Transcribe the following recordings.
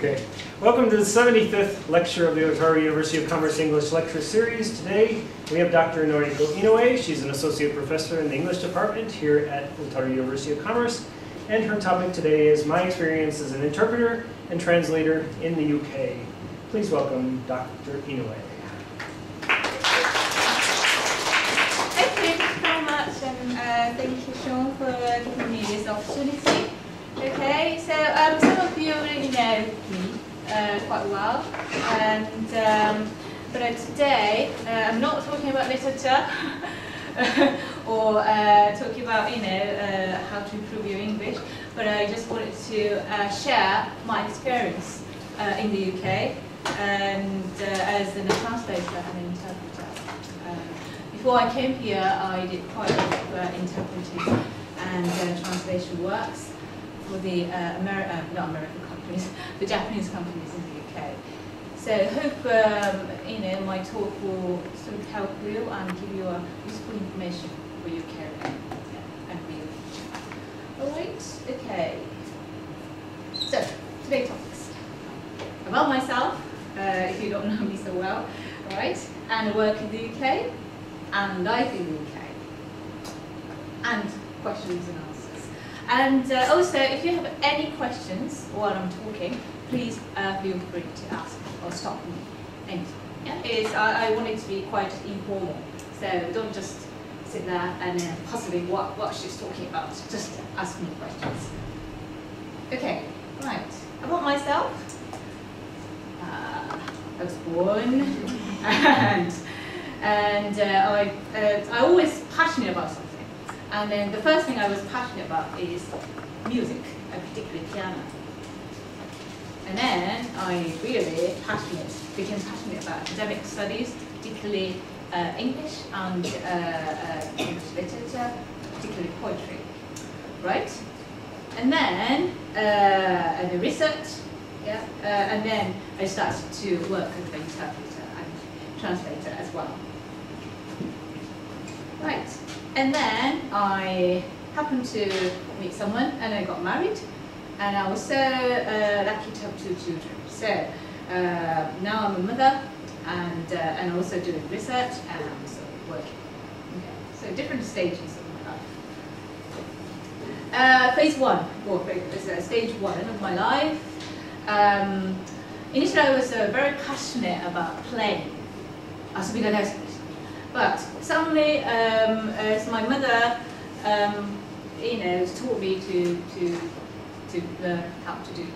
Okay. Welcome to the 75th lecture of the Otaru University of Commerce English Lecture Series. Today we have Dr. Noriko Inoue. She's an associate professor in the English department here at Otaru University of Commerce. And her topic today is my experience as an interpreter and translator in the UK. Please welcome Dr. Inoue. Thank you very much, and thank you, Sean, for giving me this opportunity. Okay, so some of you already know me quite well, and but today I'm not talking about literature or talking about how to improve your English, but I just wanted to share my experience in the UK and as a translator and an interpreter. Before I came here, I did quite a lot of interpreting and translation works for the not American companies, the Japanese companies in the UK. So I hope my talk will sort of help you and give you useful information for your career and for you. All right, okay. So today's topics about myself, if you don't know me so well, right? And I work in the UK and life in the UK, and questions and answers. And also, if you have any questions while I'm talking, please feel free to ask or stop me anytime. Yeah? I want it to be quite informal, so don't just sit there and possibly what she's talking about. Just ask me questions. Okay, right. About myself, I was born, and I always passionate about something. And then the first thing I was passionate about is music, particularly piano. And then I really became passionate about academic studies, particularly English and English literature, particularly poetry, right? And then the research, yeah, and then I started to work as an interpreter and translator as well. Right. And then I happened to meet someone and I got married, and I was so lucky to have 2 children. So now I'm a mother, and I'm also doing research and I'm also working. Okay. So different stages of my life. Phase 1, or stage 1 of my life. Initially I was very passionate about playing. But suddenly, as my mother, taught me to learn how to do,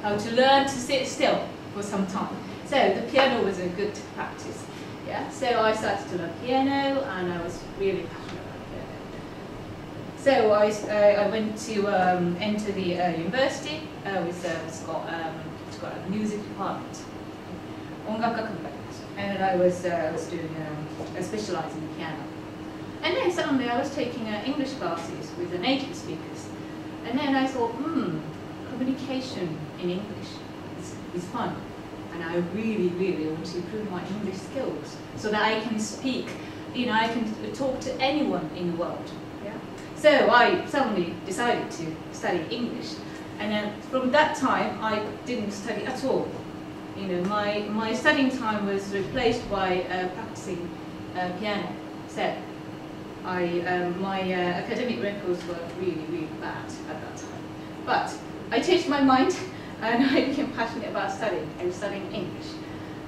how to learn to sit still for some time. So the piano was a good practice. Yeah. So I started to learn piano, and I was really passionate about piano. So I went to enter the university, it's got a music department. And I was doing specializing in piano. And then suddenly I was taking English classes with the native speakers. And then I thought, communication in English is fun. And I really, really want to improve my English skills so that I can speak, I can talk to anyone in the world. Yeah? So I suddenly decided to study English. And then from that time, I didn't study at all. My studying time was replaced by practicing piano. So my academic records were really, really bad at that time. But I changed my mind, and I became passionate about studying English.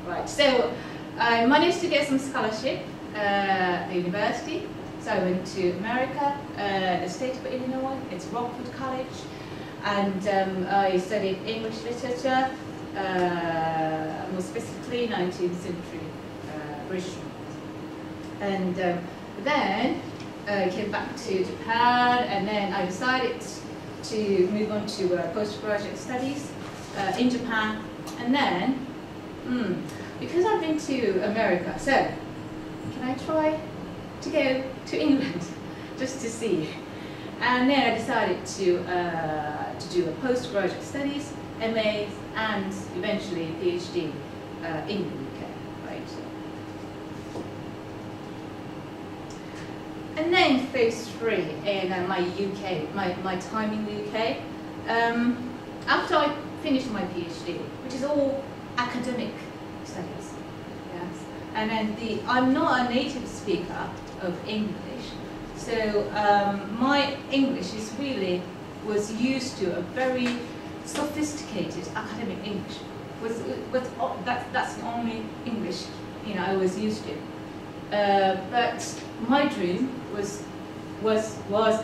Right. So I managed to get some scholarship at the university. So I went to America, the state of Illinois. It's Rockwood College, and I studied English literature. More specifically 19th century British. And then I came back to Japan, and then I decided to move on to postgraduate studies in Japan. And then, because I've been to America, so can I try to go to England just to see? And then I decided to do a postgraduate studies, MA, and eventually a PhD in the UK, right? And then phase 3 in my time in the UK. After I finished my PhD, which is all academic studies. Yes, and then I'm not a native speaker of English, so my English was used to a very sophisticated academic English. That's the only English I was used to. But my dream was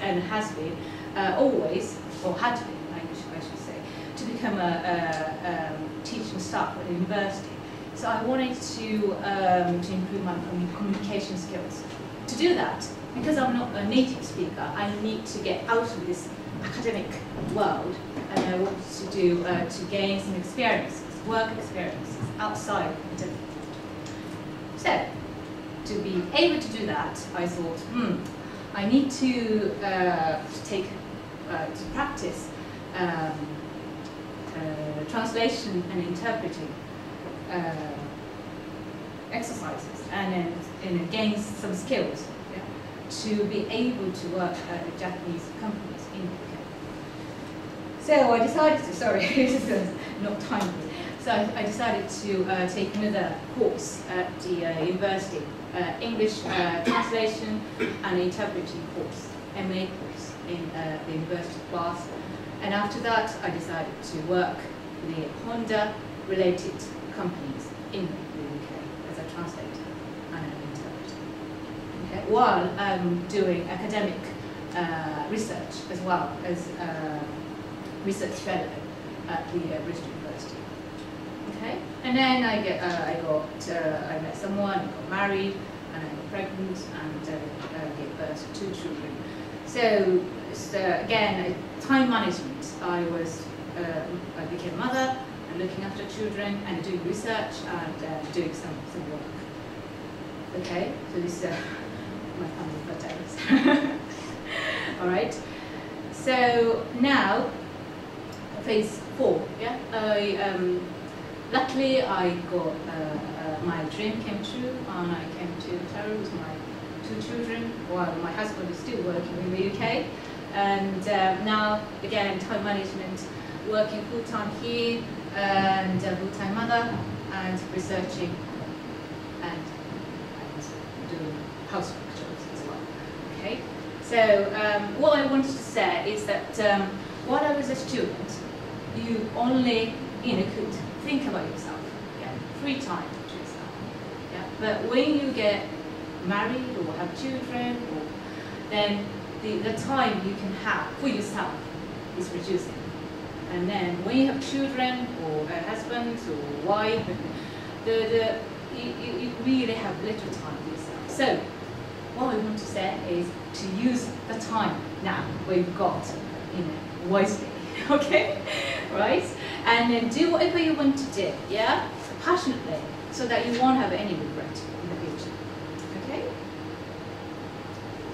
and has been always, or had been, I should say, to become a teaching staff at a university. So I wanted to improve my communication skills. To do that, because I'm not a native speaker, I need to get out of this academic world, and I wanted to gain some experiences, work experiences outside academic. So, to be able to do that, I thought, I need to practice translation and interpreting exercises, and gain some skills to be able to work at Japanese companies in the UK. So I decided to, sorry, this is not timely. So I decided to take another course at the university, English translation and interpreting course, MA course in the university class. And after that, I decided to work with the Honda-related companies in the UK as a translator and an interpreter. Okay? While I'm doing academic research as well as research fellow at the British University. Okay, and then I met someone, I got married, and I got pregnant, and gave birth to 2 children. So again, time management. I became a mother, and looking after children, and doing research, and doing some work. Okay, so this is my family photos. All right. So now, phase 4. Yeah, luckily I got my dream came true, and I came to Ontario with my 2 children, while my husband is still working in the UK. And now, again, time management, working full-time here, and full-time mother, and researching, and doing housework jobs as well. Okay. So what I wanted to say is that while I was a student, you only could think about yourself, free time to yourself. Yeah? But when you get married or have children, then the time you can have for yourself is reducing. And then when you have children or a husband or wife, you really have little time for yourself. So what I want to say is to use the time now we've got, wisely. Okay, right? And then do whatever you want to do, yeah, passionately, so that you won't have any regret in the future. Okay.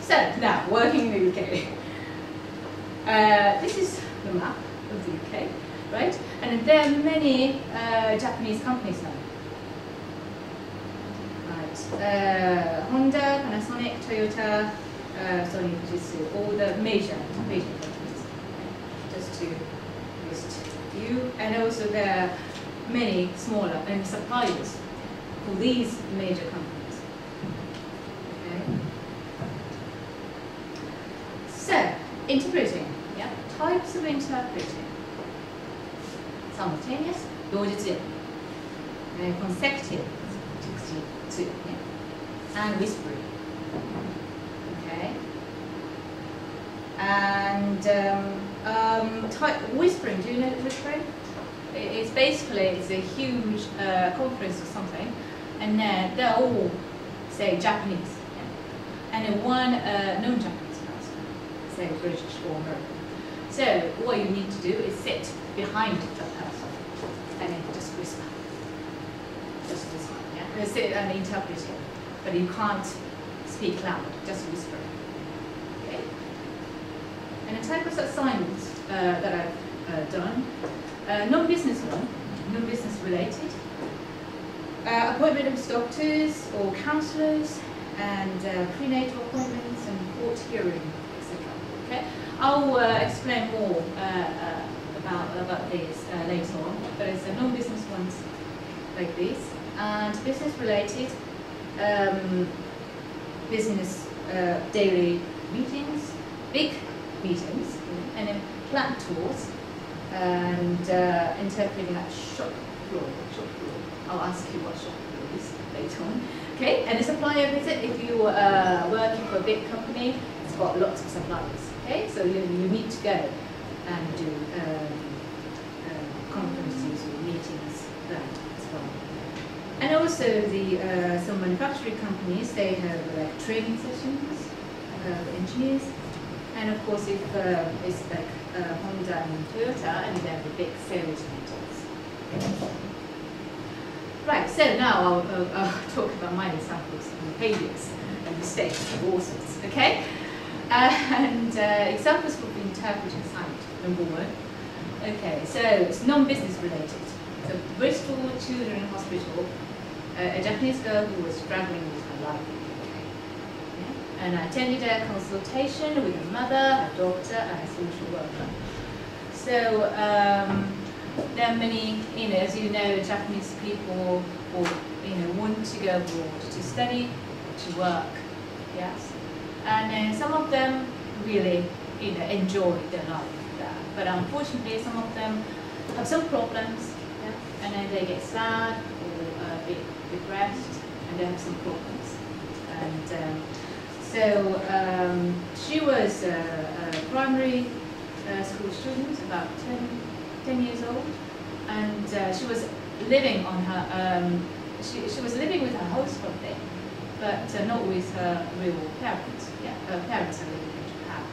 So now, working in the UK. This is the map of the UK, right? And there are many Japanese companies now. Right. Honda, Panasonic, Toyota, Sony, Fujitsu, all the major companies. Just to list a few, and also there are many smaller suppliers for these major companies. Okay. So, interpreting, yeah, types of interpreting: simultaneous, 同日読み, consecutive, 直接, and whispering. Okay. And whispering, do you know whispering? It's basically a huge conference or something, and they're all, say, Japanese, and then one non-Japanese person, say British or American. So what you need to do is sit behind that person and then just whisper. Just whisper, yeah? Because and interpreting, but you can't speak loud, just whisper. Okay? And the type of assignments that I've done, non-business one, non-business related, appointment with doctors or counsellors, and prenatal appointments and court hearing, etc. Okay, I'll explain more about this later on, but it's a non-business ones like this, and business-related business daily meetings, big meetings, and then plant tours, and interpreting at shop floor. I'll ask you what shop floor is later on. Okay, and a supplier visit. If you are working for a big company, it's got lots of suppliers. Okay, so you need to go and do conferences or meetings there as well. And also some manufacturing companies, they have like training sessions for engineers. And of course, if it's like Honda and Toyota, and they have the big sales meetings. Right, so now I'll talk about my examples of failures and mistakes of all sorts, okay? And examples for the interpreting side, number one. Okay, so it's non-business related. So Bristol Children's Hospital, a Japanese girl who was struggling with her life. Yeah? And I attended a consultation with her mother, her daughter, and a social worker. So there are many, as you know, Japanese people who, want to go abroad to study, to work, yes. And some of them really, enjoy their life there. But unfortunately, some of them have some problems, yeah? And then they get sad or a bit depressed, and they have some problems. And she was a primary school student, about 10 years old, and she was living on her. She was living with her host family, but not with her real parents. Yeah, her parents are living in Japan.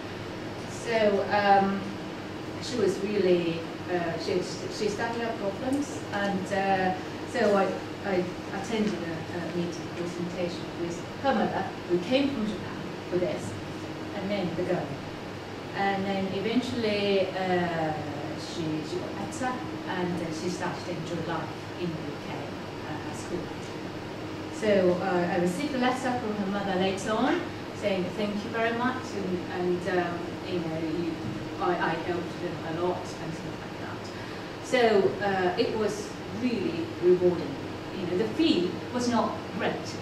So she was really she started her problems, and so I attended a meeting presentation with her mother, who came from Japan for this, and then the girl, and then eventually she got better, and she started to enjoy life in the UK at school. So I received a letter from her mother later on saying thank you very much, and I helped them a lot and stuff like that. So it was really rewarding. The fee was not great,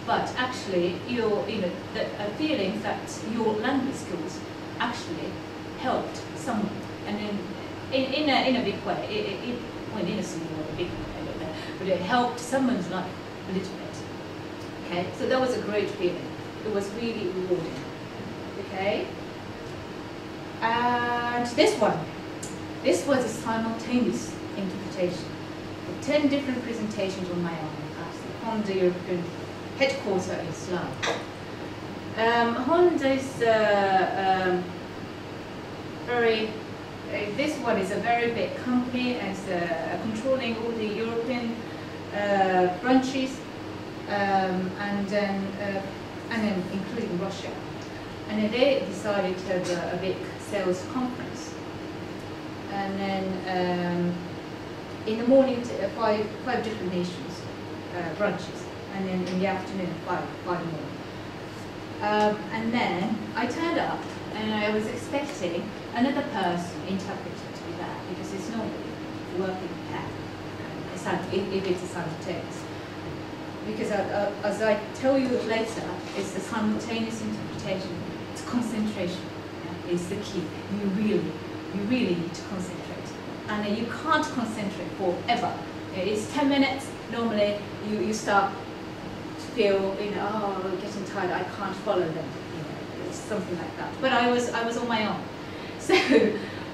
but actually the feeling that your language skills actually helped someone, and in a big way, in a small or a big way, I don't know, but it helped someone's life a little bit. Okay, so that was a great feeling. It was really rewarding. Okay, and this was a simultaneous interpretation of 10 different presentations on my own at Honda European headquarters in Slough. Honda is this one is a very big company, and controlling all the European branches, and then including Russia. And then they decided to have a big sales conference. And then in the morning, five different nations, branches, and then in the afternoon, five more. And then I turned up, and I was expecting another person, interpreter, to be there, because it's normally working pair, if it's a simultaneous. Because as I tell you later, it's the simultaneous interpretation. It's concentration. Yeah, is the key. You really need to concentrate, and you can't concentrate forever. It's 10 minutes. Normally, you start to feel, oh, getting tired. I can't follow them. It's something like that. But I was on my own, so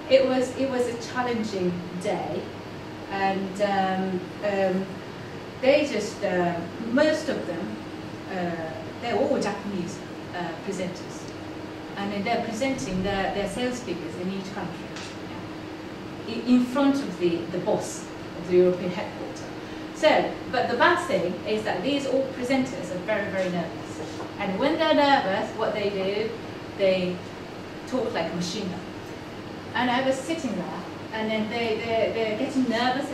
it was a challenging day, and they just most of them they're all Japanese presenters, and then they're presenting their sales figures in each country, yeah, in front of the boss of the European headquarters. So, but the bad thing is that these all presenters are very, very nervous, and when they're nervous, what they do, they talk like a machine gun. And I was sitting there, and then they're getting nervous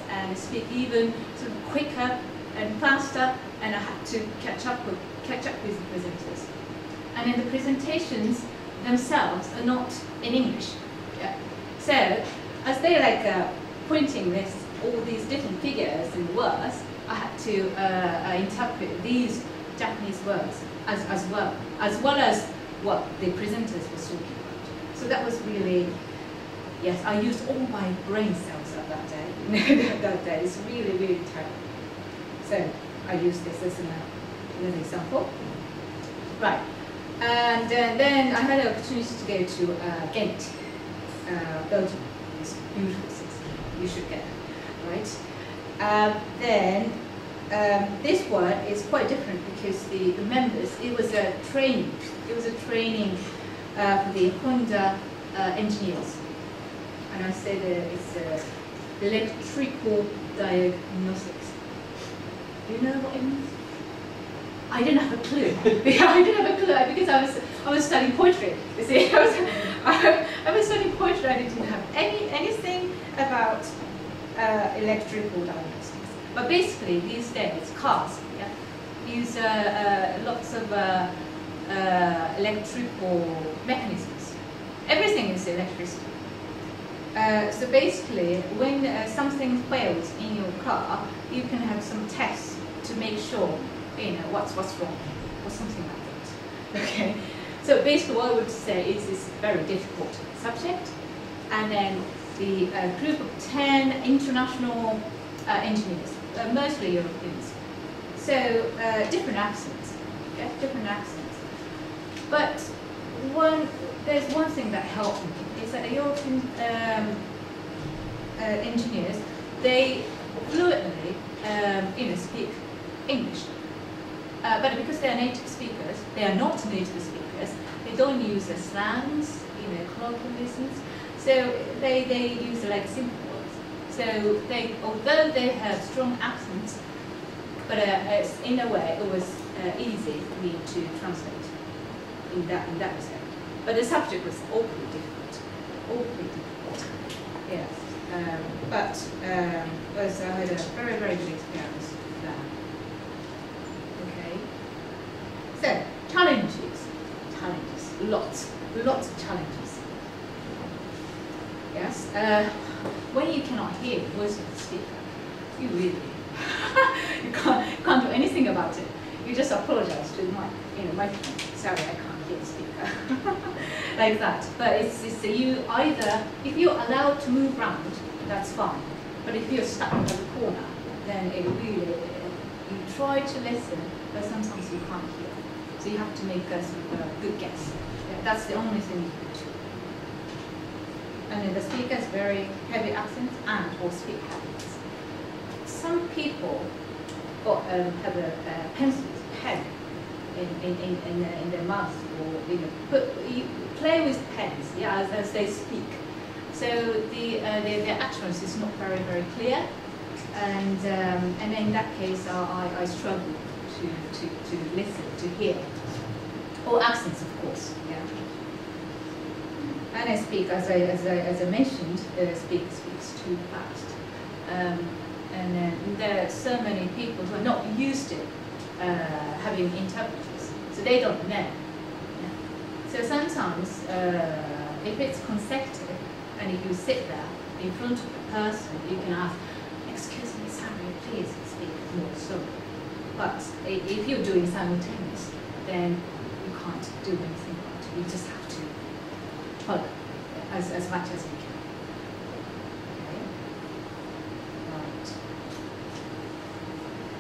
and speak even sort of quicker and faster, and I had to catch up with the presenters. And then the presentations themselves are not in English. Yeah. So as they like pointing all these different figures and words, I had to interpret these Japanese words as well as what the presenters were talking about. So that was really, yes, I used all my brain cells at that day. That day, it's really, really terrible. So I used this as another example. Right, and then I had an opportunity to go to Ghent, Belgium. It's a beautiful city. You should go, right? Then this one is quite different because the members, it was a training. It was a training for the Honda engineers. And I said it's electrical diagnostics. Do you know what it means? I didn't have a clue. I didn't have a clue because I was studying poetry. You see, I was studying poetry. I didn't have anything about electrical diagnostics. But basically, these days, cars use lots of electrical mechanisms. Everything is electricity. So basically, when something fails in your car, you can have some tests to make sure, what's wrong, or something like that. Okay. So basically, what I would say is it's a very difficult subject, and then the group of 10 international engineers, mostly Europeans. So different accents, different accents. But there's one thing that helped me is that the European engineers, they fluently, speak English. But because they are native speakers, they are not native speakers. They don't use the slangs, colloquialisms. So they use like simple words. So although they have strong accents, but in a way it was easy for me to translate in that respect. But the subject was awfully difficult. Yes. But I had a very, very good experience there. Okay. So challenges, lots of challenges. Yes. When you cannot hear the voice of the speaker, you really you can't do anything about it. You just apologize to the microphone. Sorry, I can't hear the speaker. Like that. But it's you either, if you're allowed to move around, that's fine. But if you're stuck at the corner, then it really, you try to listen, but sometimes you can't hear. So you have to make a sort of good guess. That's the only thing you can do. And then the speaker has very heavy accents and or speak habits. Some people have a pencil, pen in their mouth, or play with pens, as they speak. So their utterance is not very, very clear, and in that case I struggle to listen, to hear. Or accents, of course. Yeah. And I speak, as I mentioned, speaks too fast. And there are so many people who are not used to having interpreters, so they don't know. Yeah. So sometimes, if it's consecutive, and if you sit there in front of the person, you can ask, "Excuse me, sorry, please speak more slowly." But if you're doing simultaneous, then you can't do anything about it. You just have to follow as much as you can. Okay. Right.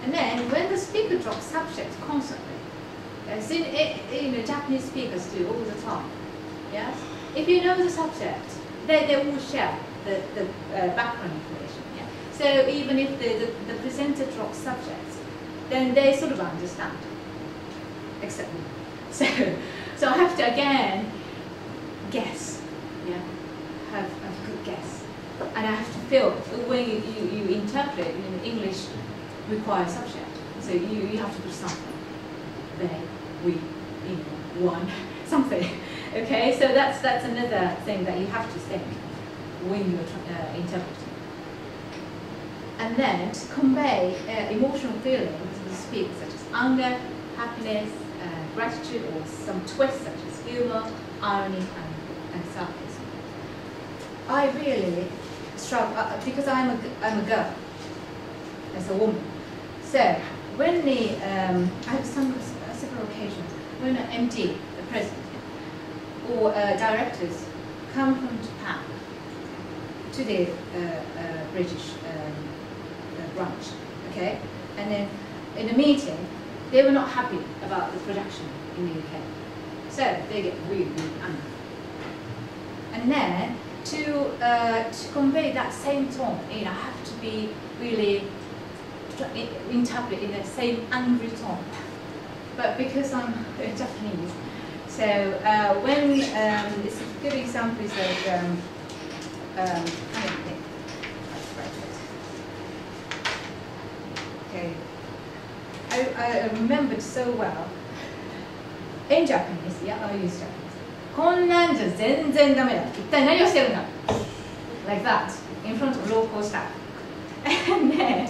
And then when the speaker drops subjects constantly, as Japanese speakers do all the time, yes? If you know the subject, they will share the background information. Yeah? So even if the presenter drops subjects, then they sort of understand, except me. So I have to again guess, yeah, have a good guess, and I have to feel when you interpret in English requires subject, so you have to put something, they, we, one, something. Okay, so that's another thing that you have to think when you're interpreting. And then to convey emotional feelings we speak, such as anger, happiness, gratitude, or some twists such as humor, irony, and sarcasm. I really struggle because I'm a girl, as a woman. So when I have several occasions when an MD, the president, or directors come from Japan to the British branch, okay, and then in a meeting they were not happy about the production in the UK, so they get really, really angry. And then to convey that same tone, I have to be really interpret in the same angry tone. But because I'm Japanese, so when it's a good example is like okay, I remembered so well in Japanese. Yeah, I use Japanese. こんなんじゃ全然ダメだ。一体何をしてるんだ like that in front of local staff. And then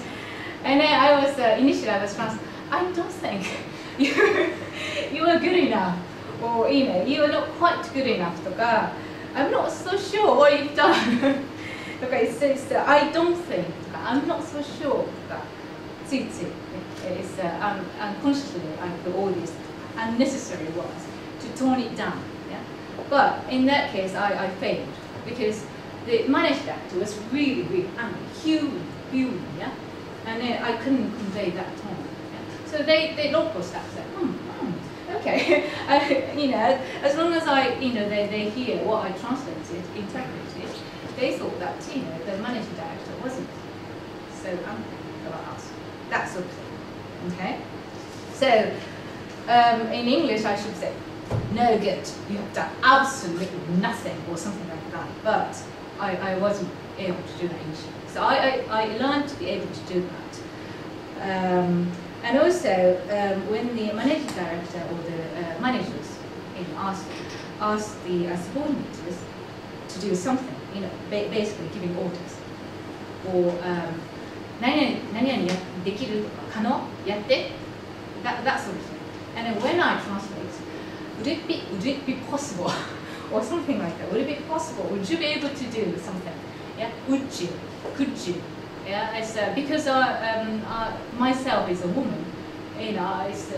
I was initially I was trans. I don't think you are good enough, or you are not quite good enough. とか I'm not so sure what you've done. とか it's I don't think. とか I'm not so sure. とかついつい it's unconsciously I put all these unnecessary words to tone it down. But in that case, I failed because the managed actor was really, really angry, human, yeah, and I couldn't convey that tone. Yeah? So the local staff said, okay, as long as they hear what I translated, interpreted, they thought that the managing director wasn't so angry about us. That sort of thing. Okay, so in English, I should say. No good, you have done absolutely nothing or something like that. But I wasn't able to do that initially. So I learned to be able to do that. And also, when the managing director or the managers asked the subordinates to do something, basically giving orders. Or, 何々できる可能やって that sort of thing. And then when I translate, would it be possible, or something like that? Would it be possible? Would you be able to do something? Yeah, would you? Could you? Yeah, it's because myself is a woman, it's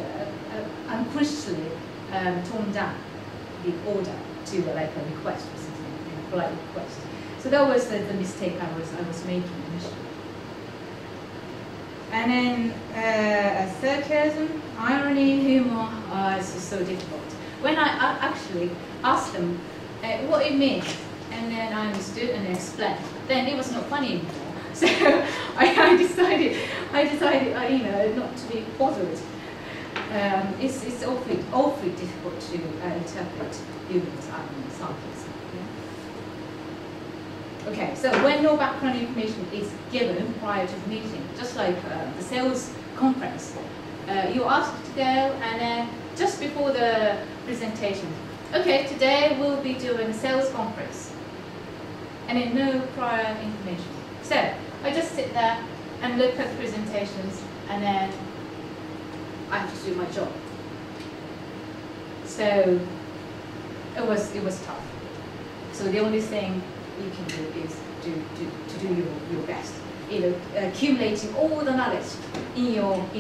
unconsciously toned down the order to like a request or something, a polite request. So that was the mistake I was making initially. And then sarcasm, irony, humor is so difficult. When I actually asked them what it means, and then I understood and explained, then it was not funny anymore. So I decided not to be bothered. It's awfully difficult to interpret humor's sarcasm. Yeah? Okay, so when no background information is given prior to the meeting, just like the sales conference, you ask to go, and then just before the presentation, okay, today we'll be doing a sales conference, and then no prior information. So I just sit there and look at the presentations, and then I have to do my job. So it was tough. So the only thing you can do is to do your best. Accumulating all the knowledge in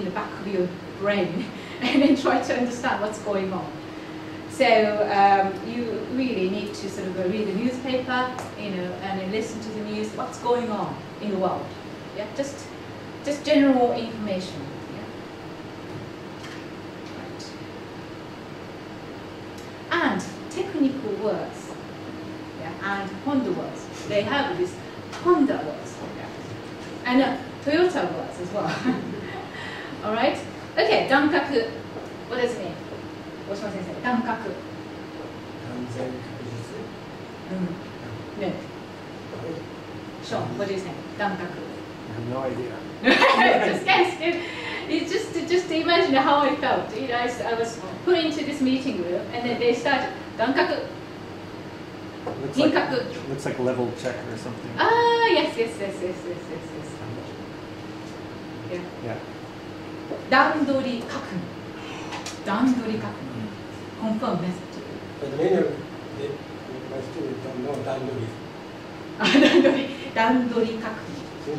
the back of your brain, and then try to understand what's going on. So you really need to sort of read the newspaper, and then listen to the news. What's going on in the world? Yeah, just general information. Yeah. Right. And technical words. Yeah, and Honda words. They have these Honda words. Yeah. And Toyota words as well. All right. Okay, 段覚. What does it mean? 大島先生、段覚。完全確実。No. Sean, what do you think? 段覚。I have no idea. Just guess. Just imagine how I felt. I was put into this meeting room, and then they started 段覚。Looks like level check or something. Ah, yes. Yeah. 段取り確認。段取り確認。Confirm message. But many of my students don't know 段取り。段取り。段取り確認。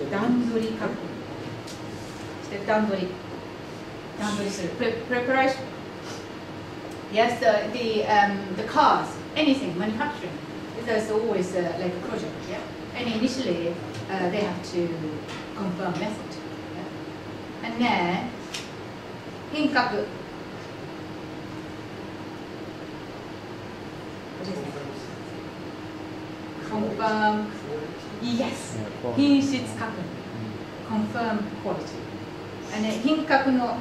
段取り確認。して段取り。段取りする。Preparation. Yes, the cars, anything, manufacturing. There's always like a project. Yeah. And initially, they have to confirm method. Yeah? And then, 品格. What is it? Confirm. Yes. 品質確認. Confirm quality. And then 品格の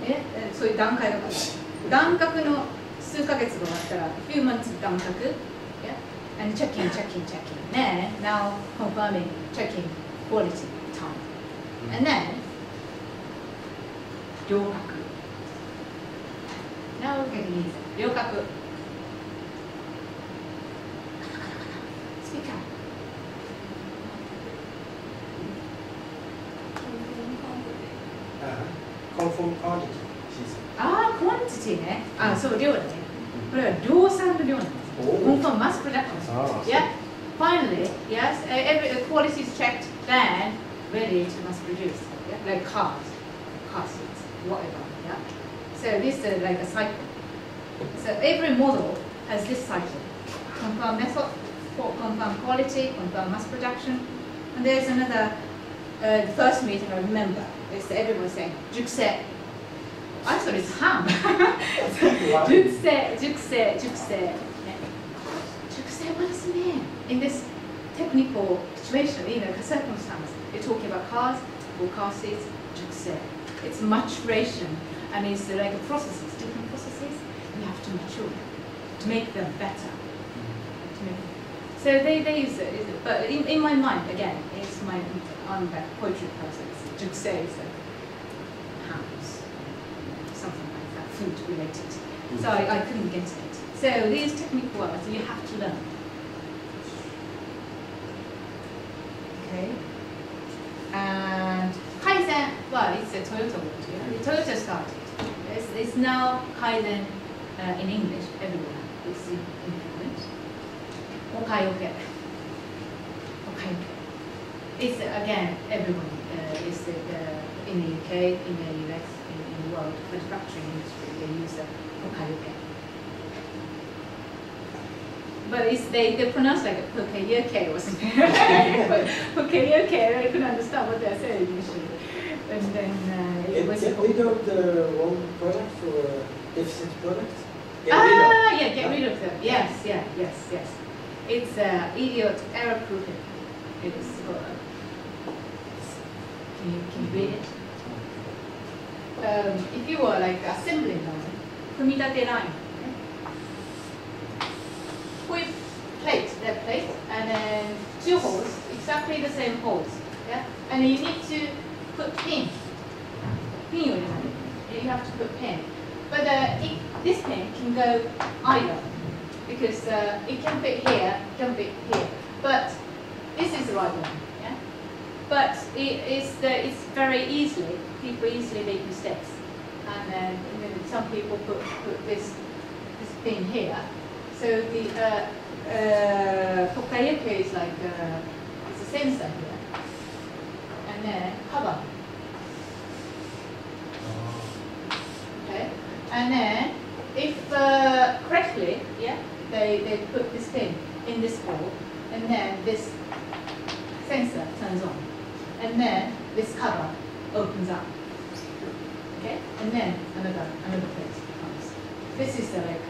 そういう段階が来る。段階の数ヶ月が終わったら few months 段階。Yeah? And checking. Then now confirming, checking quality time. And then 良格. Now we're getting easy. 良格. Speak up. Confirm quantity. ああ、quantity ね。あ、そう、量だね。これは量産の量なんです。Confirm mass production. Yeah. Finally, yes, every quality is checked, then ready to mass produce. Yeah? Like car seats, whatever. Yeah. So this is like a cycle. So every model has this cycle. Confirm method, confirm quality, confirm mass production. And there's another, the first meeting I remember, is everyone saying, 熟成. I thought it's ham. 熟成. 熟成, what does it mean? In this technical situation, circumstance, you're talking about cars or car seats, 熟成. It's maturation, and it's like processes, different processes. You have to mature to make them better. So they use it, but in my mind, again, it's my poetry process. 熟成is hams, something like that, food related. So I couldn't get it. So these technical words you have to learn. Okay. And Kaizen, well, it's a Toyota word. Yeah? Toyota started. It's now Kaizen in English everywhere. It's improvement. Okayoke. It's again everyone. It's in the UK, in the US, in the world manufacturing industry. They use the okayoke. But they pronounce like pokeyoke or something. But pokeyoke, I couldn't understand what they're saying initially. And then it was Get rid of the wrong product or deficit product? Get rid of them. Yes. It's idiot error proofing. It's can you read it? If you were like assembling line, 組み立て line. With that plate, and then 2 holes, exactly the same holes. Yeah? And you need to put pin. You have to put pin. But this pin can go either, because it can fit here, it can fit here. But this is the right one. Yeah? But it's very easily, people easily make mistakes. And then some people put this pin here. So the Pokayoke is like it's a sensor here, and then cover. Okay, and then if correctly, yeah, they put this pin in this hole, and then this sensor turns on, and then this cover opens up. Okay, and then another plate comes. This is like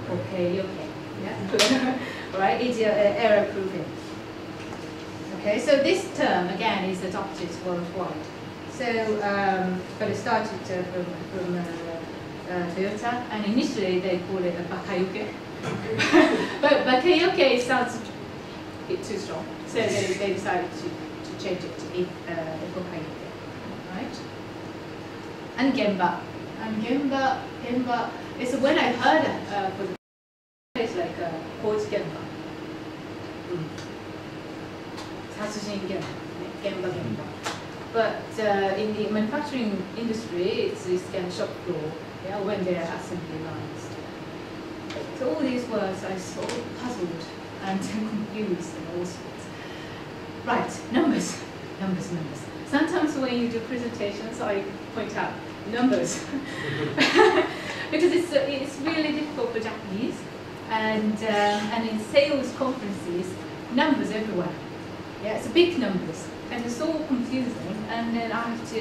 okay, yeah, right? It's error proofing. Okay, so this term again is adopted worldwide. So, but it started from Toyota, and initially they called it a bakayoke. But bakayoke sounds a bit too strong, so they decided to change it to bakayoke, right? And gemba. It's when I heard for the it's like a court gemba. Gemba. But in the manufacturing industry, it's this kind of shop floor, yeah, when there are assembly lines. So all these words I so puzzled and confused and all sorts. Right, numbers. Sometimes when you do presentations, I point out numbers because it's really difficult for Japanese, and in sales conferences, numbers everywhere. Yeah, it's big numbers, and it's all confusing. And then I have to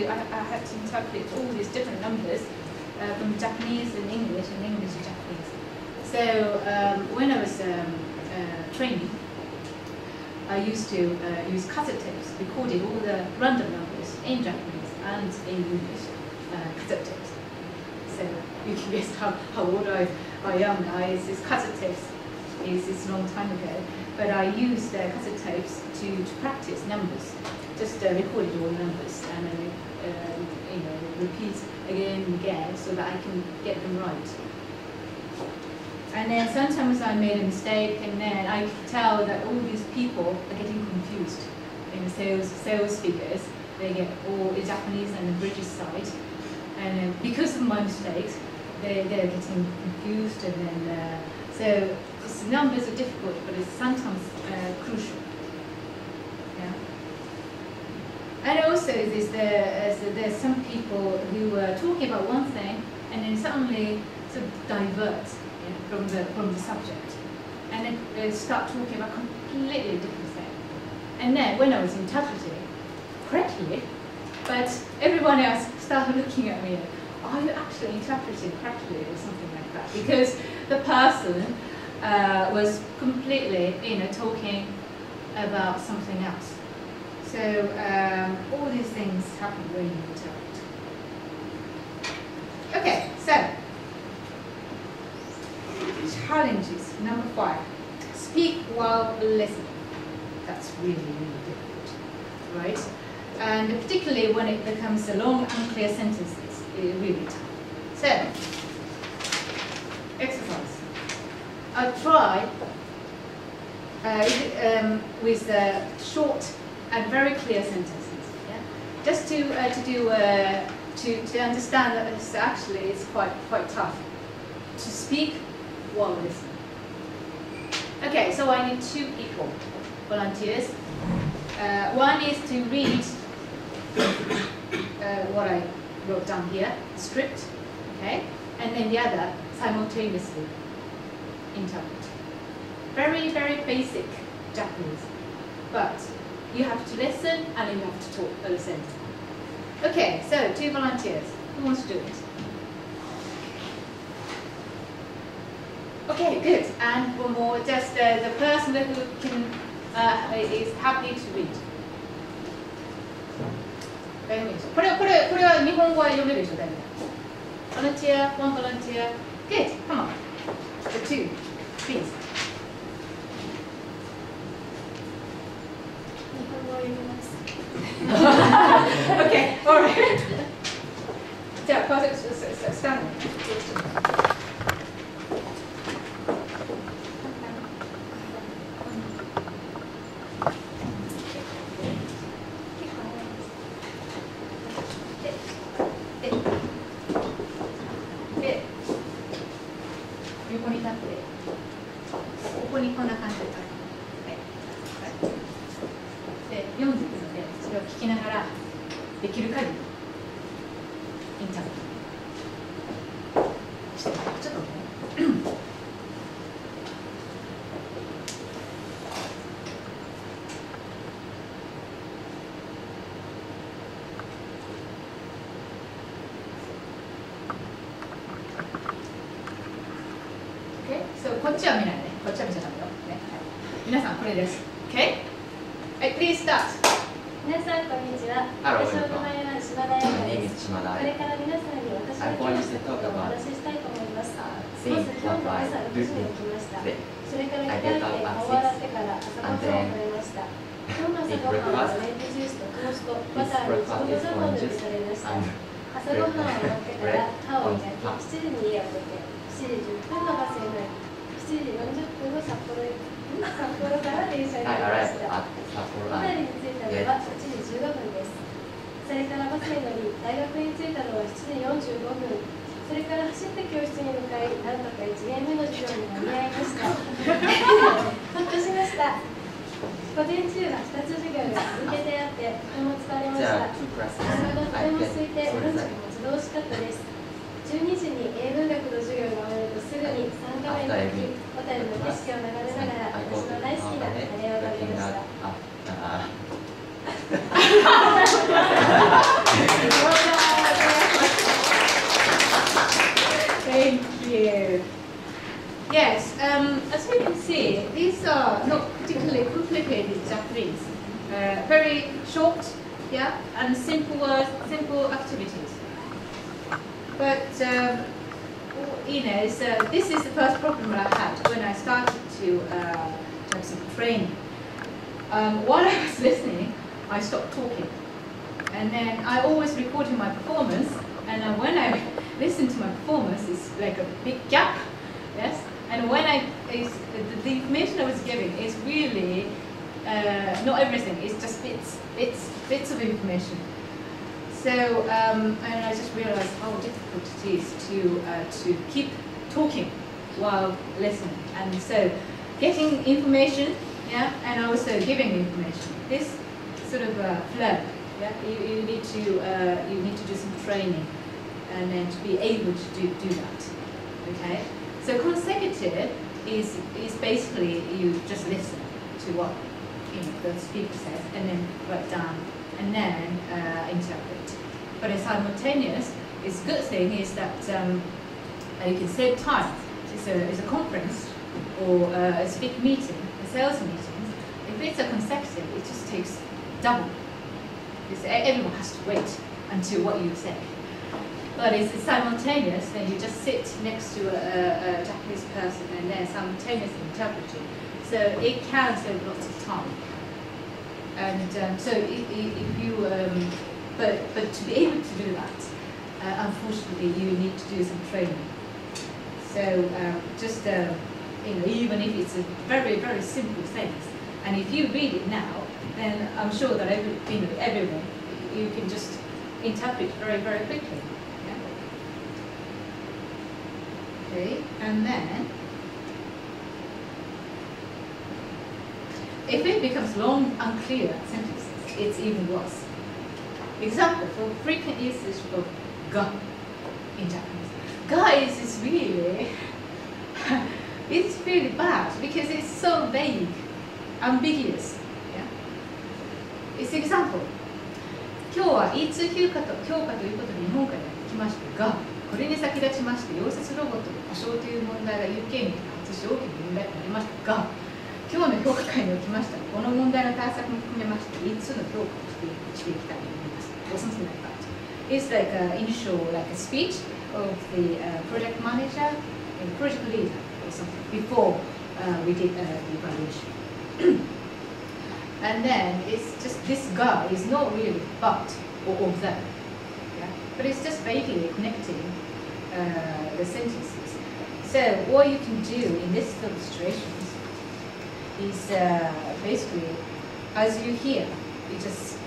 interpret all these different numbers from Japanese and English to Japanese. So when I was training, I used to use cassette tapes, recorded all the random numbers in Japanese and in English, cassette tapes. So you can guess how old I am now. It's cassette tapes. It's a long time ago. But I used cassette tapes to practice numbers. Just recorded all the numbers and then repeat again and again so that I can get them right. And then sometimes I made a mistake, and then I could tell that all these people are getting confused. In the sales speakers, they get all the Japanese and the British side, and because of my mistakes, they're getting confused. And then so numbers are difficult, but it's sometimes crucial. Yeah. And also, there's some people who are talking about one thing, and then suddenly sort of divert from the subject, and then start talking about completely different thing. And then when I was interpreting correctly, but everyone else started looking at me, are you actually interpreting correctly or something like that? Because the person was completely, talking about something else. So all these things happen when you interpret. Okay, so challenges. Number 5. Speak while listening. That's really, really difficult, right? And particularly when it becomes a long, unclear sentences, it's really tough. So, exercise. I'll try with short and very clear sentences. Yeah? Just to understand that it's actually quite tough to speak while listening. Okay, so I need 2 people, volunteers. One is to read what I wrote down here, script, okay, and then the other simultaneously interpret. Very, very basic Japanese, but you have to listen and you have to talk at the same time. Okay, so 2 volunteers. Who wants to do it? Okay, good. And one more, just the person who can is happy to read. これは日本語は読めるでしょ、大丈夫。Volunteer, one volunteer. Good, come on. The 2, please. 日本語を読みます。Okay, all right. じゃあ、スタンド。横に立って、ここにこんな感じで立って、で読んでいくので、それを聞きながらできる限りインタビューしてもらう。ちょっとね。こっちは見ないね。こっちは見ちゃダメよ。ね、はい、皆さんこれです。OK？ はい、please start。皆さんこんにちは。私は島田彩です。これから皆さんに私の今日したことをお話ししたいと思います。まず今日の朝6時に起きました。それから着替えて顔を洗ってから朝ごはんを食べました。今日の朝ごはんはオレンジジュースとトースト、バターにちょうどザモンでされました。朝ごはんを終わってから歯を磨き、7時に家を出て、7時10分のバスに乗り、7時40分の札幌から電車に乗りました。ホテルに着いたのは8時15分です。それからバスに乗り、大学に着いたのは7時45分。それから走って教室に向かい、なんとか1限目の授業に間に合いました。ほっとしま辺の景色を眺めながら私の大好きなカレーを食べました。Thank you. Yes, as we can see, these are not particularly complicated Japanese. Very short, yeah, and simple words, simple activities. But you know, so this is the first problem I had when I started to have some training. While I was listening, I stopped talking, and then I always recorded my performance. And when I listen to my performance, it's like a big gap, yes. And when the information I was giving is really not everything. It's just bits of information. So and I just realized how difficult it is to keep talking while listening. And so getting information, yeah, and also giving information. This sort of flow. Yeah, you need to do some training, and then to be able to do that. Okay. So consecutive is basically you just listen to what the speaker says, and then write down, and then interpret. But a simultaneous is good thing is that you can save time. It's a conference or a speaker meeting, a sales meeting. If it's a consecutive, it just takes double. Everyone has to wait until what you say. But it's simultaneous, then you just sit next to a Japanese person and then simultaneously interpreting. So it can save lots of time. And so if you, but to be able to do that, unfortunately, you need to do some training. So just even if it's a very, very simple things, and if you read it now, then I'm sure that everyone, you can just interpret very, very quickly. Yeah? Okay, and then if it becomes long, unclear sentences, it's even worse. Example for frequent usage of ga in Japanese. Ga is really it's really bad because it's so vague, ambiguous. Yeah? It's example. 今日はいつ評価ということで日本からやってきましたが、これに先立ちまして溶接ロボットの故障という問題が UK に発し大きな問題となりましたが、今日の評価会におきましてこの問題の対策も含めましていつの評価をしていきたいと思います。Or something like that. It's like an initial like a speech of the project manager and project leader or something before we did the evaluation. And then it's just this guy is not really but or of them, yeah? But it's just vaguely connecting the sentences. So what you can do in this illustrations is basically, as you hear, you just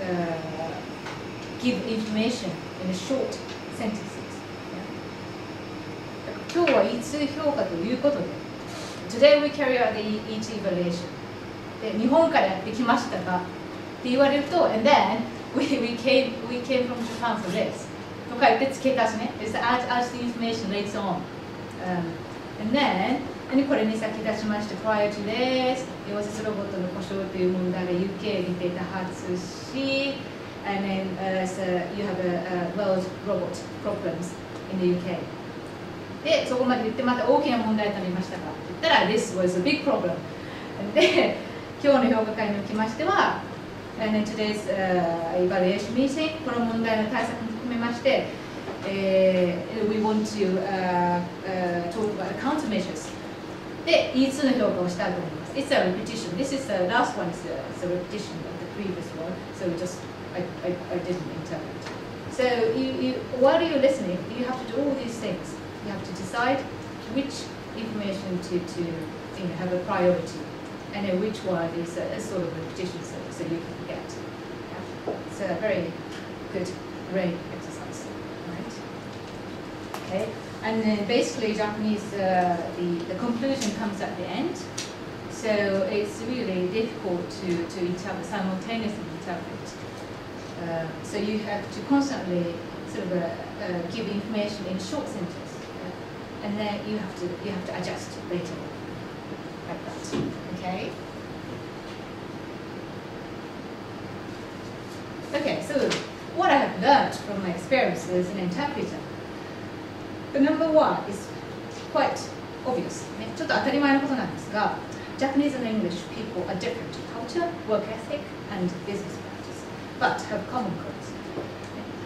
give information in a short sentences. Yeah? 今日はいつ評価ということで Today we carry out the ET evaluation. で日本からやってきましたがって言われると and then we came from Japan for this とか言って付け足しね It's adds the information later on、and then これに先立ちまして prior to this 溶接ロボットの故障という問題が UK にて多発し and then so you have a world robot problems in the UK でそこまで言ってまた大きな問題となりましたが言ったら This was a big problem で今日の評価会におきましては and in today's evaluation meeting この問題の対策も含めまして、we want to talk about countermeasures でいつの評価をしたいと思います It's a repetition. This is the last one is a repetition of the previous one so just I didn't interpret so while you're listening you have to do all these things you have to decide which information to have a priority and then which one is a sort of repetition so you can get. Yeah? It's a very good brain exercise, right? Okay, and then basically Japanese, the conclusion comes at the end, so it's really difficult to interpret, simultaneously interpret. So you have to constantly sort of give information in short sentence, and then you have to adjust later on. Okay? Okay, so what I have learned from my experience as an interpreter, the number one is quite obvious. ね、ちょっと当たり前のことなんですが、Japanese and English people are different in culture, work ethic, and business practice, but have common goals.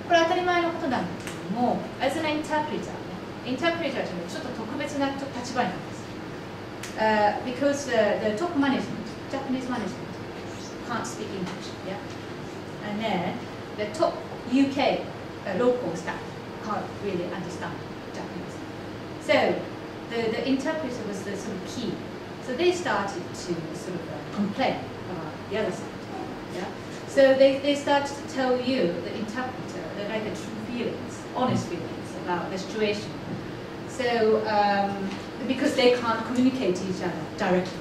これは当たり前のことなんだけども、as an interpreter, インタープレーターというのはちょっと特別な立場になります。Because the top management, Japanese management, can't speak English, yeah? And then the top UK local staff can't really understand Japanese. So the interpreter was the sort of key. So they started to sort of complain about the other side, yeah? So they started to tell you, the interpreter, like the true feelings, honest feelings about the situation. So, because they can't communicate to each other directly,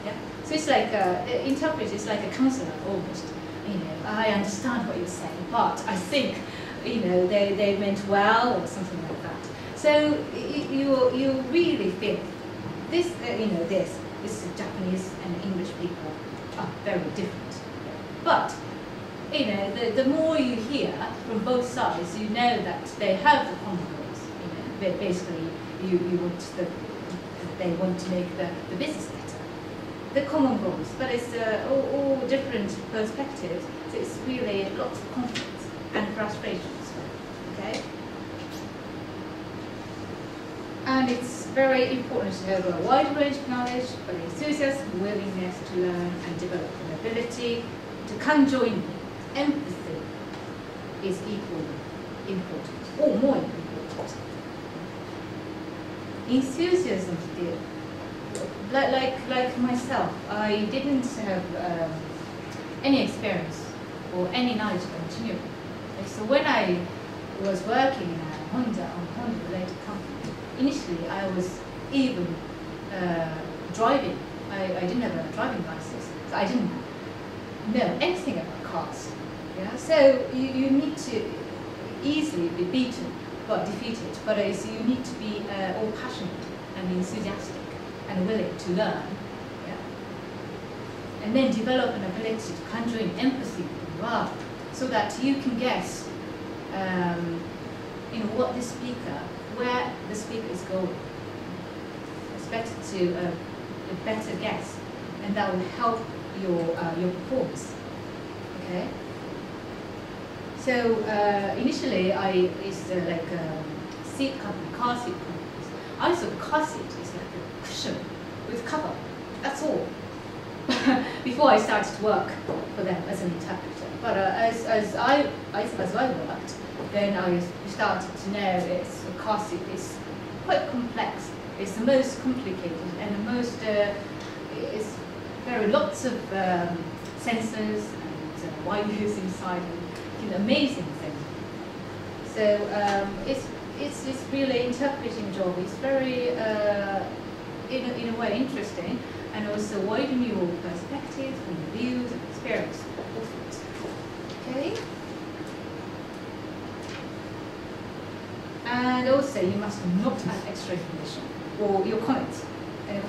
yeah. So it's like the interpreter is like a counselor almost. You know, I understand what you're saying, but I think, you know, they meant well or something like that. So you really feel this, you know, this Japanese and English people are very different. But you know, the more you hear from both sides, you know that they have the common goals. You know, basically. They want to make the business better. The common goals, but it's all different perspectives. So it's really lots of conflicts and frustrations. Okay, and it's very important to have a wide range of knowledge, but enthusiasm, willingness to learn, and develop an ability to conjoin empathy is equally important, or more important. Enthusiasm, like myself, I didn't have any experience or any knowledge of engineering. So when I was working in a Honda-related company, initially I was even driving. I didn't have a driving license, so I didn't know anything about cars. Yeah? So you need to easily be beaten. Well, defeated, but you need to be all passionate and enthusiastic and willing to learn, yeah? And then develop an ability to conjure in empathy with love, so that you can guess, you know, what the speaker, where the speaker is going. It's better to a better guess, and that will help your performance. Okay. So initially, it's like seat company, car seat companies. I thought car seat is like a cushion with cover. That's all. Before I started to work for them as an interpreter, but as I worked, then I started to know it's a car seat is quite complex. It's the most complicated and the most. It's very lots of sensors and wires inside. Amazing thing. So it's really interpreting job. It's very in a way interesting, and also widen your perspectives and views and experience. Okay. And also you must not add extra information or your comments,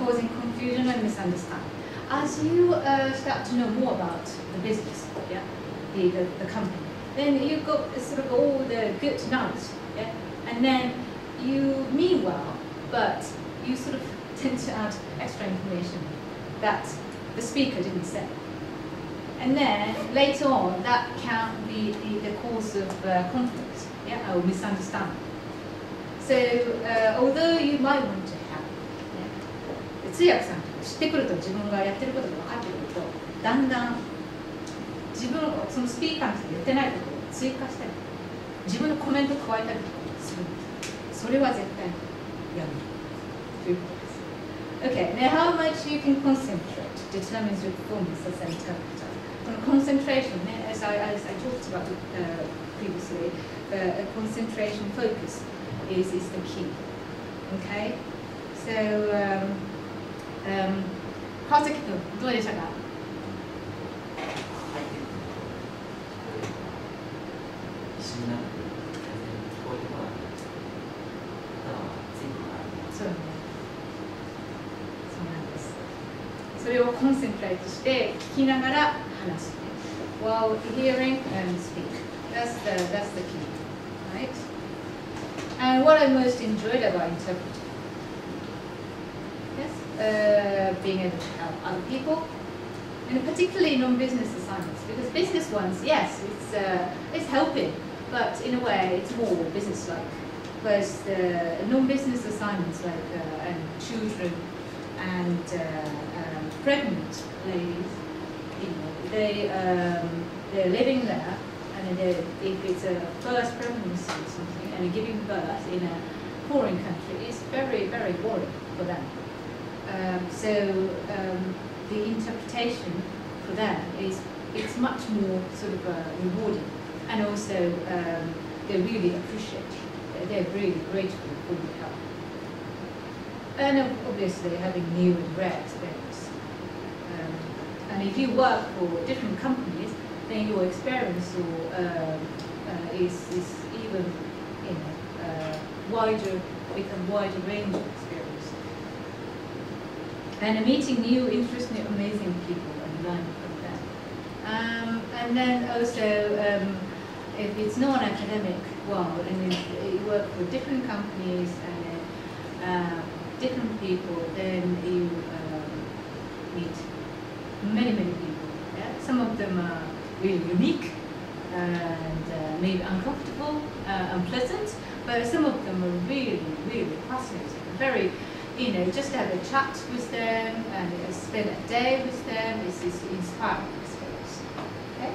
causing confusion and misunderstanding. As you start to know more about the business, yeah, the company. Then you got sort of all the good knowledge, yeah? And then you mean well, but you sort of tend to add extra information that the speaker didn't say. And then later on, that can be the cause of conflict, yeah, or misunderstanding. So although you might want to have, yeah, 通訳さんとか知ってくると自分がやってることが分かってくると、だんだん自分そのスピーカーの人が言ってないことを追加したり、自分のコメントを加えたりとかするんです。それは絶対やめるということです。Okay, now how much you can concentrate determines your performance as an interpreter. Concentration, as I talked about previously, concentration focus is the key. Okay, so 川崎君どうでしたか？そうね。そうなんです。それをコンセントレートして聞きながら話す。While hearing and speak. That's the key, right? And what I most enjoyed about interpreting, yes, being able to help other people, and particularly non-business assignments, because business ones, yes, it's helping, but in a way it's more business-like. Whereas the non-business assignments like and children and pregnant ladies, you know, they're living there, and if it's a first pregnancy or something, and giving birth in a foreign country is very, very worrying for them. So the interpretation for them it's much more sort of rewarding, and also they really appreciate it. They're really grateful for your help. And obviously having new and rare experience. And if you work for different companies, then your experience is even wider, with a wider range of experience. And meeting new, interesting, amazing people and learning from them. And then also, if it's non-academic world, and you work for different companies and different people, then you meet many people. Yeah? Some of them are really unique and maybe uncomfortable, unpleasant, but some of them are really fascinating. Very, just have a chat with them and spend a day with them. It's inspiring experience. Okay.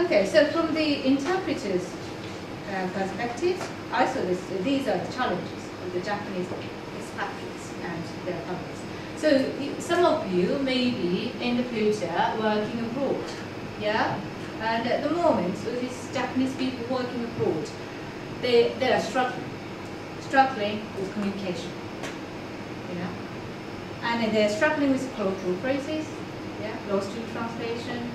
Okay, so from the interpreter's perspective, I saw these are the challenges of the Japanese expatriates and their families. So some of you may be in the future working abroad, yeah? And at the moment, so these Japanese people working abroad, they are struggling with communication, and they're struggling with cultural phrases, yeah, lost in translation.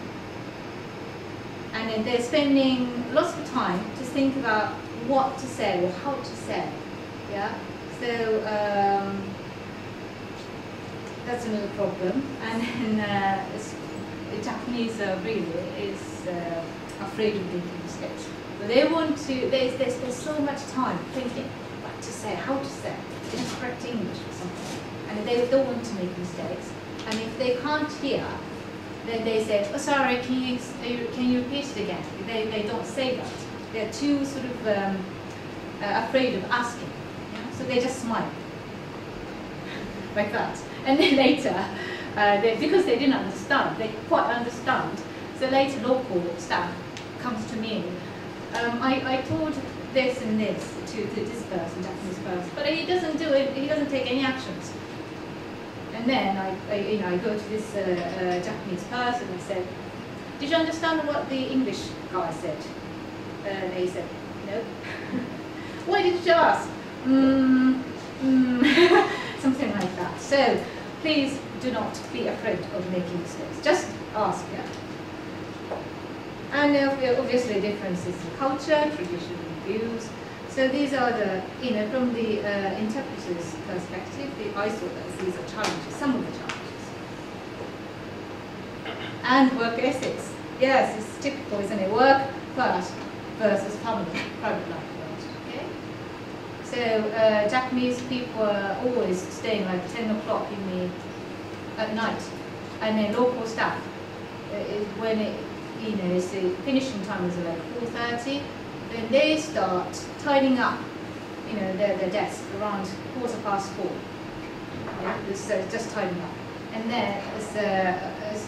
And then they're spending lots of time to think about what to say or how to say, yeah? So that's another problem. And then the Japanese really is afraid of making mistakes. So they want to, they spend so much time thinking what to say, how to say, just correct English or something. And they don't want to make mistakes. And if they can't hear, then they say, oh, sorry, can you repeat it again? They don't say that. They're too sort of afraid of asking. Yeah? So they just smile, like that. And then later, because they didn't understand, they quite understand. So later, local staff comes to me. I told this and this to this person, Japanese person, but he doesn't do it. He doesn't take any actions. And then I go to this Japanese person and said, "Did you understand what the English guy said?" And they said, "No." "Why did you ask?" Something like that. So please do not be afraid of making mistakes. Just ask. Yeah? And obviously differences in culture, tradition, and views. So these are the, from the interpreter's perspective, I saw that these are challenges, some of the challenges. And work ethics. Yes, it's typical, isn't it? Work first versus family, private life first. Okay? So Japanese people are always staying like 10 o'clock at night. And then local staff, when the finishing time is like 4:30, then they start tidying up, their desk around 4:15. Yeah, so just tidying up, and then as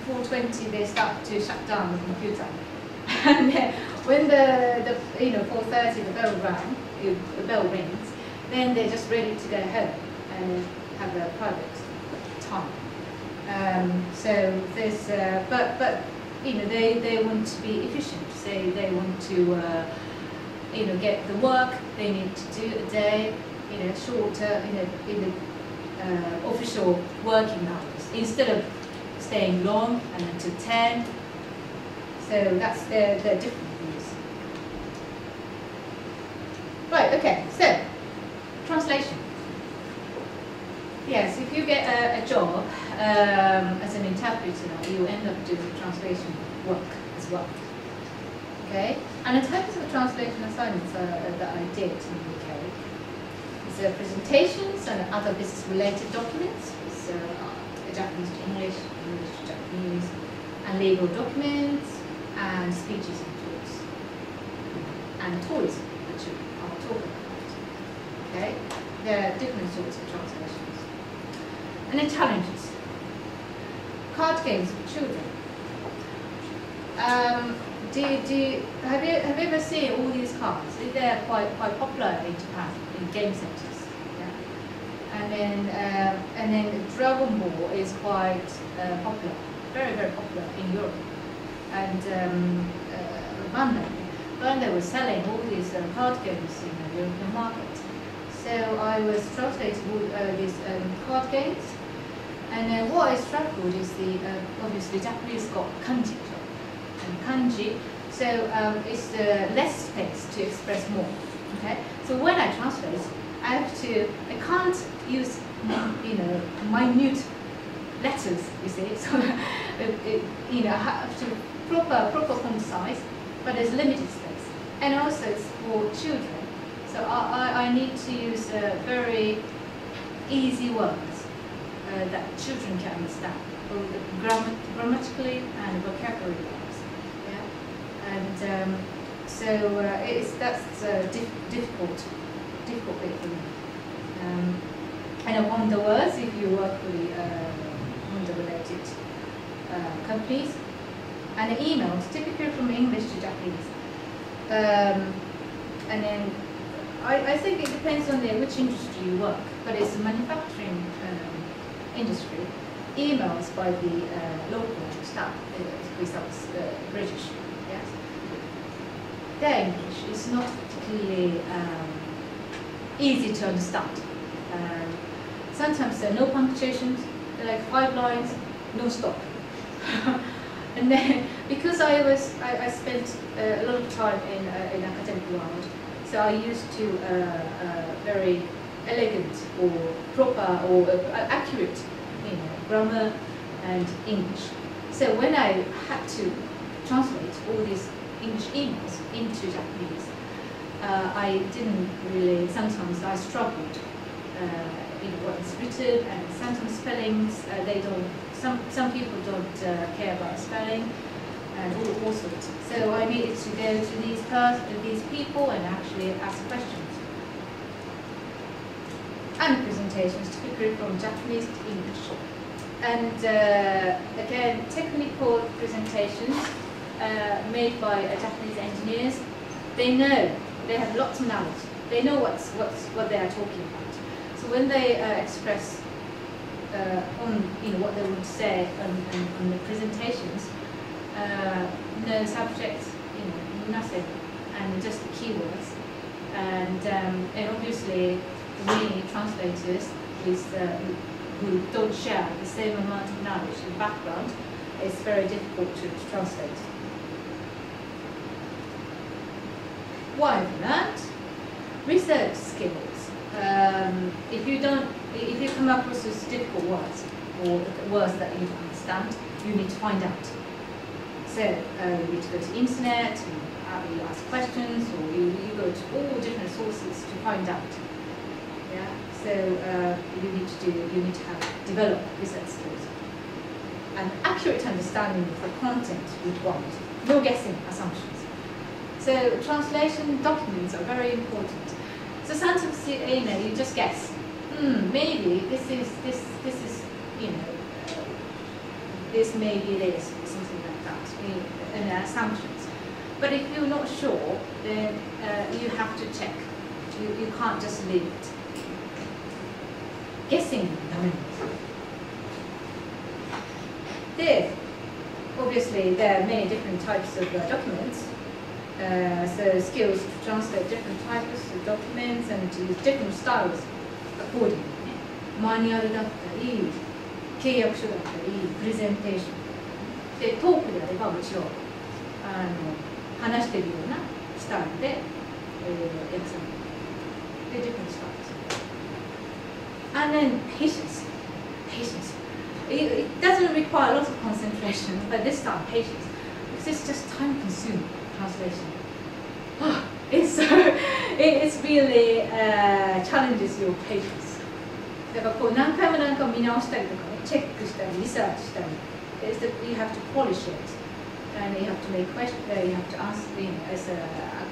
4:20 they start to shut down the computer, and then when the 4:30 the bell rings, then they're just ready to go home and have a private time. So there's but they want to be efficient. They want to get the work they need to do a day, shorter, in the official working hours instead of staying long and until 10. So that's their different views. Right. Okay. So translation. Yes, if you get a job as an interpreter, you end up doing translation work as well. Okay, and the types of translation assignments that I did in the UK is presentations and other business-related documents. So Japanese to English, English to Japanese, and legal documents, and speeches and talks, and tourism, which I'll talk about. Okay, there are different sorts of translations. And then challenges. Card games for children. Have you ever seen all these cards? They're quite popular in Japan in game centers. Yeah. And then Dragon Ball is quite popular, very popular in Europe. And Bandai was selling all these card games in the European market. So I was translating all these card games. And what I struggled is obviously Japanese got Kanji and Kanji, so it's less space to express more. Okay, so when I translate, I can't use minute letters. You see, so I have to proper font size, but there's limited space, and also it's for children, so I need to use very easy words that children can understand, both grammatically and vocabulary wise. Yeah, and that's a difficult bit for me. And I wonder words if you work with wonder-related companies, and emails typically from English to Japanese. And then I think it depends on which industry you work, but it's a manufacturing industry. Emails by the local staff, it's British, yes. Their English is not particularly easy to understand. Sometimes there are no punctuations, they're like 5 lines, no stop. And then, because I spent a lot of time in academic world, so I used to very elegant or proper or accurate, grammar and English. So when I had to translate all these English emails into Japanese, I didn't really. Sometimes I struggled. What is written, and sometimes spellings they don't. Some people don't care about spelling, and all sorts. So I needed to go to these people and actually ask questions. And presentations, typically from Japanese to English. And again, technical presentations made by Japanese engineers. They know, they have lots of knowledge. They know what they are talking about. So when they express on what they would say on the presentations, no subjects, nothing, and just the keywords. And obviously, we translators who don't share the same amount of knowledge and background, it's very difficult to translate. What I've learned, research skills. If you come across these difficult words or words that you don't understand, you need to find out. So you need to go to the internet, you ask questions, or you go to all different sources to find out. Yeah. So you need to develop research skills. An accurate understanding of the content you want, no guessing assumptions. So translation documents are very important. So sometimes you just guess. Maybe this is this may be this or something like that. And assumptions. But if you're not sure, then you have to check. You can't just leave it. Guessing. There, obviously, there are many different types of documents. So skills to translate different types of documents and to use different styles accordingly. マニュアルだったり、契約書だったり、プレゼンテーション。で、トークであればもちろん話しているようなスタイルで訳される。で、different styles. And then patience. Patience. It doesn't require a lot of concentration, but this time patience, because it's just time-consuming translation. It's really challenges your patience. だからこう何回も見直したりとかね、チェックしたりリサーチしたり、you have to polish it, and you have to make questions. You have to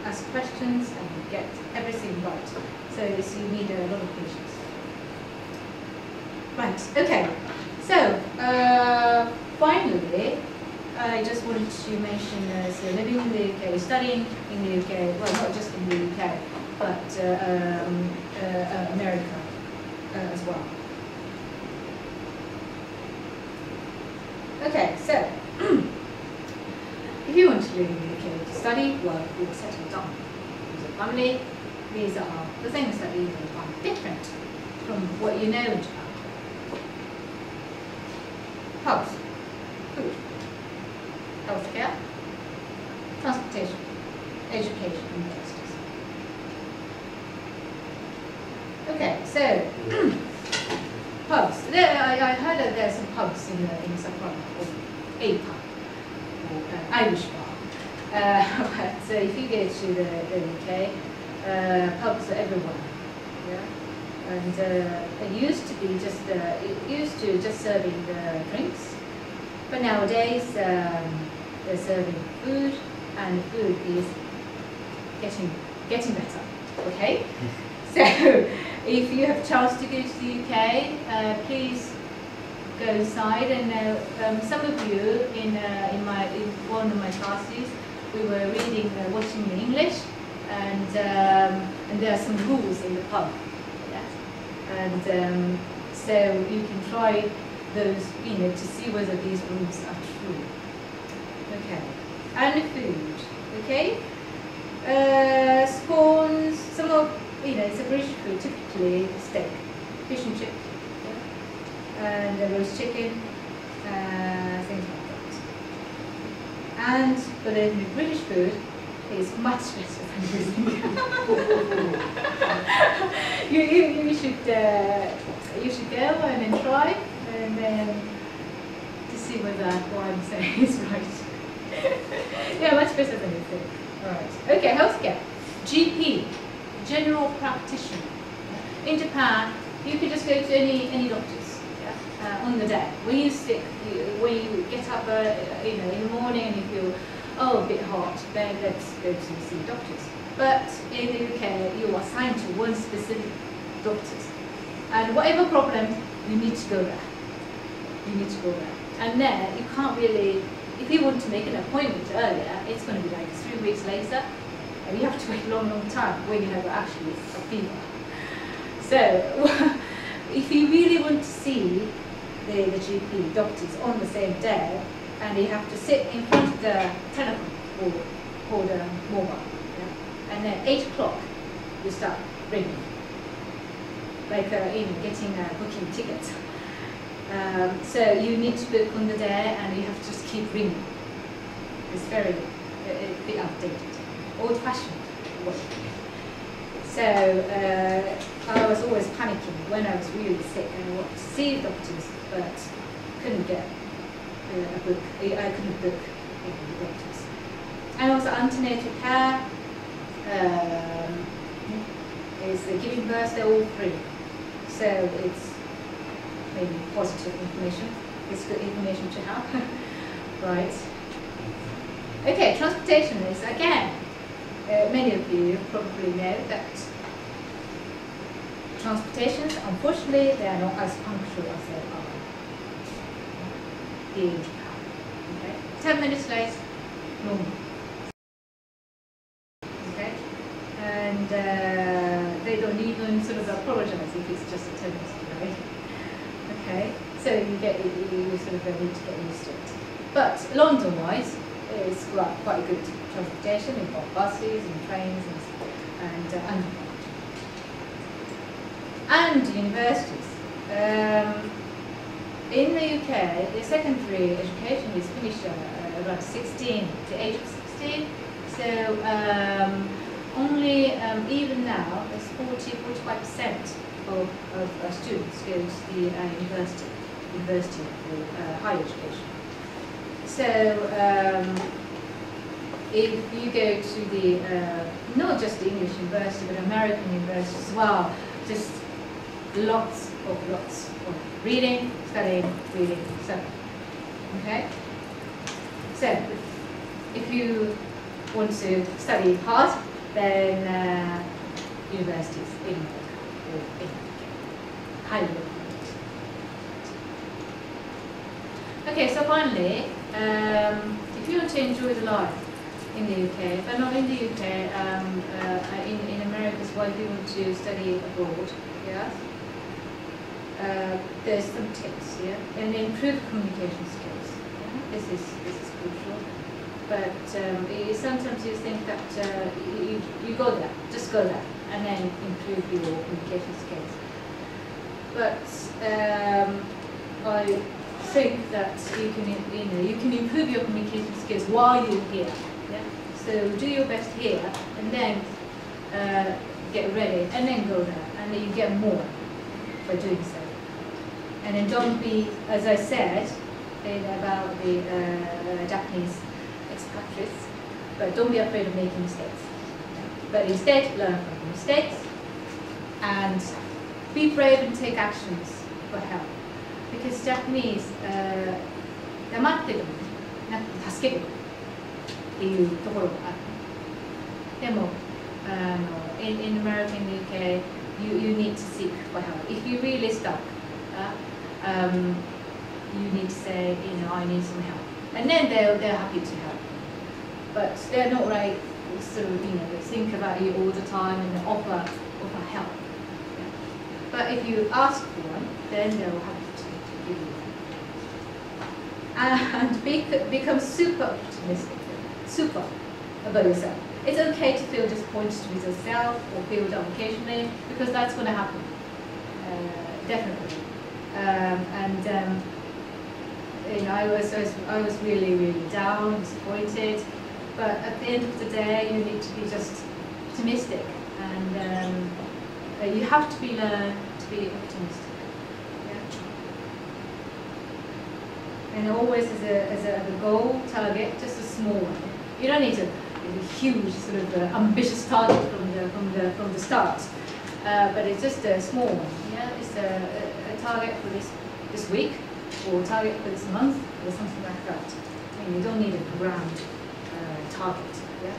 ask questions and get everything right. So you need a lot of patience. Right. Okay. So finally, I just wanted to mention so living in the UK, studying in the UK. Well, not just in the UK, but America as well. Okay, so if you want to live in the UK to study, work, or settle down with a family, these are the things that you can find different from what you know in Japan. House, food, healthcare, transportation, education, and justice. Okay, so pubs. I heard that there are some pubs in Sapporo, or a pub, or Irish bar. But if you go to the UK, pubs are everywhere. Yeah? And it used to be just serving drinks, but nowadays they're serving food, and food is getting better. Okay, so if you have a chance to go to the UK, please go inside. And some of you in one of my classes, we were reading, watching in English, and there are some rules in the pub. And so you can try those, to see whether these rules are true. Okay, and food. Okay, scones. Some of it's a British food. Typically steak, fish and chips, and roast chicken, things like that. But the British food is much better than this. You should go and then try, and then to see whether what I'm saying is right. Yeah, much better than you think. All right. Okay, healthcare. GP, general practitioner. In Japan, you could just go to any doctors on the day. When you're sick, when you get up in the morning and you feel a bit hot, then let's go to see doctors. But in the UK, you are assigned to one specific doctor. And whatever problem, you need to go there. You need to go there. And then you can't really, if you want to make an appointment earlier, it's going to be like 3 weeks later. And you have to wait a long time when you have actually a fever. So if you really want to see the GP doctors on the same day, and you have to sit in front of the telephone or the mobile, and then 8 o'clock you start ringing, like getting a booking ticket. So you need to book on the day, and you have to just keep ringing. It's very a bit outdated, old-fashioned. So I was always panicking when I was really sick and I wanted to see doctors, but couldn't get a book. I couldn't book the doctors. And also antenatal care is giving birth. They're all free, so it's maybe positive information. It's good information to have, right? Okay, transportation is again. Many of you probably know that transportations, unfortunately, they are not as punctual as they are here in Japan. Okay? 10 minutes late, normal. Okay? And they don't even sort of apologize if it's just a 10 minutes delay. Okay? So you sort of need to get used to it. But London-wise, it's quite good transportation. We've got buses and trains and universities. In the UK, the secondary education is finished around 16, the age of 16. So only even now, there's 40–45% of students go to the university or higher education. So if you go to the, not just the English university, but American university as well, just lots of reading, studying, studying. Okay? So if you want to study hard, then universities in America or in UK. Highly recommended. Okay, so finally, if you want to enjoy the life in the UK, but not in the UK, in America as well, if you want to study abroad, yeah, there's some tips, yeah, and improve communication skills. Yeah? This is crucial. But sometimes you think that you go there, just go there, and then improve your communication skills. But I think that you can improve your communication skills while you're here. Yeah? So do your best here, and then get ready, and then go there, and then you get more by doing so. And then don't be, as I said about the Japanese expatriates, but don't be afraid of making mistakes. But instead, learn from your mistakes and be brave and take actions for help. Because Japanese, 黙ってでもね、助けるっていうところがある。でも、in America, in the UK, you need to seek for help. If you're really stuck, you need to say, I need some help. And then they're happy to help. But they're not like sort of, think about you all the time and offer help. Yeah. But if you ask for one, then they're happy to give you one. And become super optimistic, super about yourself. It's okay to feel disappointed with yourself or feel down occasionally, because that's going to happen, definitely. I was really, really down, disappointed. But at the end of the day, you need to be just optimistic, and you have to learn to be optimistic. Yeah? And always as a goal, target, just a small one. You don't need a huge sort of ambitious target from the start, but it's just a small one. Yeah, it's a target for this week, or a target for this month, or something like that. And you don't need a grand target, yeah.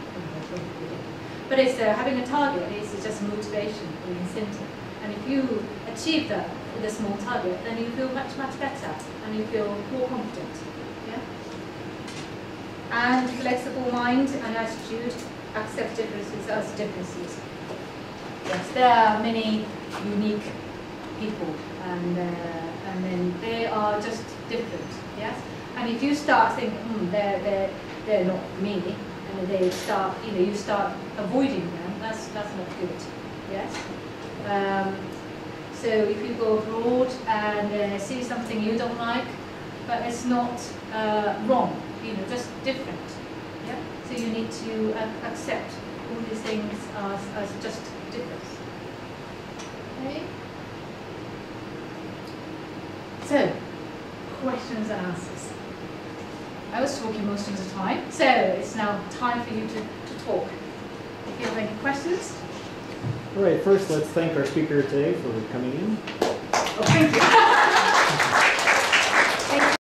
But it's having a target is just motivation or incentive. And if you achieve that with a small target, then you feel much better, and you feel more confident. Yeah. And flexible mind and attitude, accept differences as differences. Yes, there are many unique people, and then they are just different. Yes. And if you start thinking, they're not me, and they start, you start avoiding them, that's not good. Yes. So if you go abroad and see something you don't like, but it's not wrong, just different. Yeah. So you need to accept all these things as just different. Okay. So, questions and answers. I was talking most of the time, so it's now time for you to talk. If you have any questions. All right, first let's thank our speaker today for coming in. Oh, thank you.